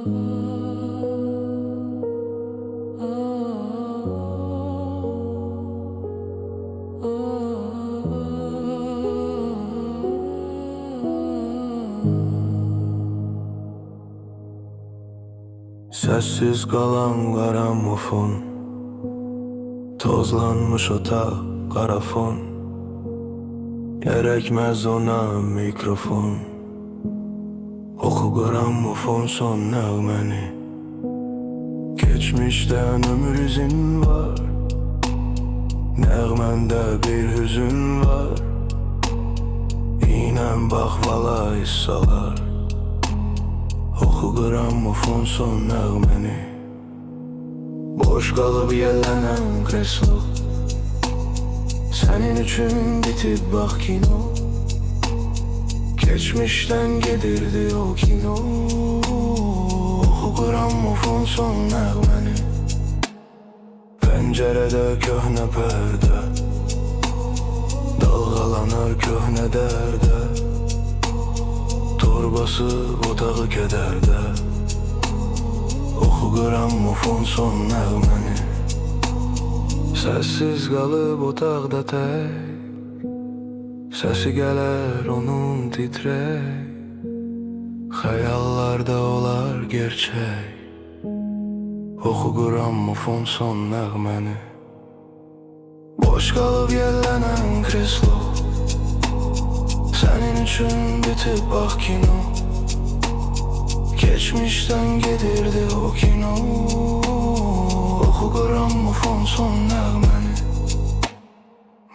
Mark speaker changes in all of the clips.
Speaker 1: Sessiz kalan gramofon, tozlanmış otak, kara fon. Gerekmez ona mikrofon. Oku gramofon son nəğməni. Geçmişten ömür izin var, nəğməndə bir hüzün var. İynən bax vala hissalar. Oku gramofon son nəğməni. Boş qalıb yellənən kreslo, senin üçün bitib bax kino. Geçmişten gedirdi o kino. Oku gramofon son nəğməni. Pəncərədə köhnə pərdə, dalğalanar köhnə dərdə. Torbası otağı kədərdə. Oku gramofon son nəğməni. Səssiz qalıb otaqda tək, səsi gələr onun titrək. Xəyallarda olar gerçək. Oku gramofon son nəğməni. Boş qalıb yellənən kreslo, senin üçün bitib bax kino. Geçmişten gedirdi o kino. Oku gramofon son nəğməni.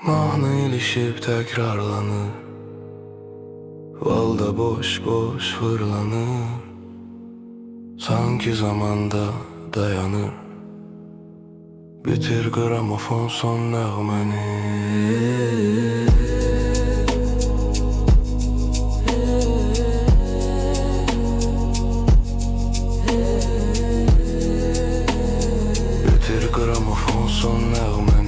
Speaker 1: Mahnı ilişib təkrarlanır, valda boş boş fırlanır. Sanki zamanda dayanır. Bitir gramofon son nəğməni. Gramofon son nəğməni.